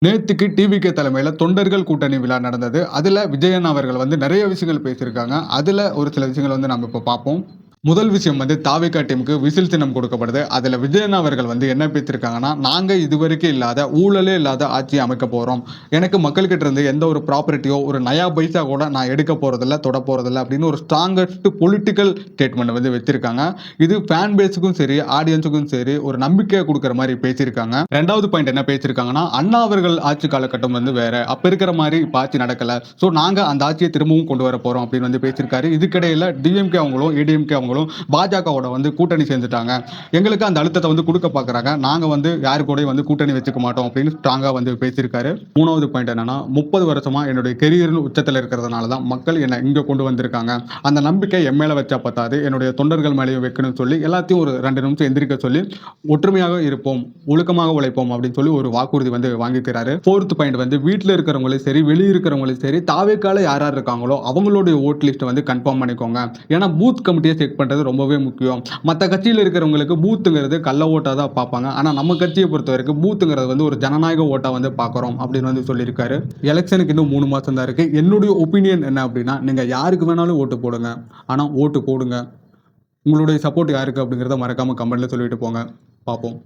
நேத்துக்கு டிவிகே தலைமையில தொண்டர்கள் கூட்டணி விழா நடந்தது. அதுல விஜயன் அவர்கள் வந்து நெறைய விஷயங்கள் பேசியிருக்காங்க. அதுல ஒரு சில விஷயங்கள் வந்து நம்ம இப்ப பார்ப்போம். முதல் விஷயம் வந்து தாவேகா டீமுக்கு விசில் சின்னம் கொடுக்கப்படுது. அதுல விஜயன் அவர்கள் வந்து என்ன பேசியிருக்காங்கன்னா, நாங்க இதுவரைக்கும் இல்லாத ஊழலே இல்லாத ஆட்சியை அமைக்க போறோம். எனக்கு மக்கள்கிட்ட இருந்து எந்த ஒரு ப்ராப்பர்ட்டியோ, ஒரு நயா பைசா கூட நான் எடுக்க போறதில்ல, தொட போறதில்ல அப்படின்னு ஒரு ஸ்ட்ராங்கஸ்ட் பொலிட்டிக்கல் ஸ்டேட்மெண்ட் வந்து வச்சிருக்காங்க. இது ஃபேன் பேஸுக்கும் சரி, ஆடியன்ஸுக்கும் சரி ஒரு நம்பிக்கையை குடுக்குற மாரி பேசியிருக்காங்க. 2வது பாயிண்ட் என்ன பேசியிருக்காங்கன்னா, அண்ணா அவர்கள் ஆட்சி காலகட்டம் வந்து வேற. அப்ப இருக்கிற மாரி இப்ப ஆட்சி நடக்கல. சோ நாங்க அந்த ஆட்சியை திரும்பவும் கொண்டு வர போறோம் அப்படின்னு வந்து பேசியிருக்காரு. இதுக்கிடையில டிஎம்கே அவங்களும், ஏடிஎம்கே அவங்களும் பாஜகவோட வந்து கூட்டணி சேர்ந்துட்டாங்க. எங்களுக்கு அந்த அழுத்தத்தை வந்து கொடுக்க பார்க்கறாங்க. நாங்க வந்து யாரு கூடயும் வந்து கூட்டணி வச்சுக்க மாட்டோம் அப்படின்னு ஸ்ட்ராங்கா வந்து பேசியிருக்காரு. 3வது பாயிண்ட் என்னன்னா, 30 வருஷமா என்னுடைய கெரியர் உச்சத்துல இருக்கிறதுனால தான் மக்கள் என்ன இங்க கொண்டு வந்திருக்காங்க. அந்த நம்பிக்கை என் மேல வச்சா பத்தாது. என்னுடைய தொண்டர்கள் மேலேயும் வைக்கணும்னு சொல்லி எல்லாத்தையும் ஒரு 2 நிமிஷம் எந்திரிக்க சொல்லி ஒற்றுமையாக இருப்போம், ஒழுக்கமாக உழைப்போம் அப்படின்னு சொல்லி ஒரு வாக்குறுதி வந்து வாங்கிக்கிறாரு. 4th பாயிண்ட் வந்து வீட்ல இருக்கிறவங்களும் சரி, வெளிய இருக்கிறவங்களும் சரி, தாவேக்கால யார் யார் இருக்காங்களோ அவங்களுடைய ஓட் லிஸ்ட் வந்து கன்ஃபார்ம் பண்ணிக்கோங்க. ஏன்னா பூத் கமிட்டியை செக் பண்றது ரொம்பவே முக்கியம். மத்த கட்சியில இருக்கிறவங்களுக்கு பூத்துங்கிறது கள்ள ஓட்டா தான் பார்ப்பாங்க. ஆனா நம்ம கட்சியை பொறுத்தவரைக்கும் பூத்துங்கிறது வந்து ஒரு ஜனநாயக ஓட்டா வந்து பார்க்குறோம் அப்படின்னு வந்து சொல்லியிருக்காரு. எலெக்ஷனுக்கு இன்னும் 3 மாசம் தான் இருக்கு. என்னுடைய ஒப்பீனியன் என்ன அப்படின்னா, நீங்க யாருக்கு வேணாலும் ஓட்டு போடுங்க. ஆனா ஓட்டு போடுங்க. உங்களுடைய சப்போர்ட் யாருக்கு அப்படிங்கிறத மறக்காம கமெண்ட்ல சொல்லிட்டு போங்க. பார்ப்போம்.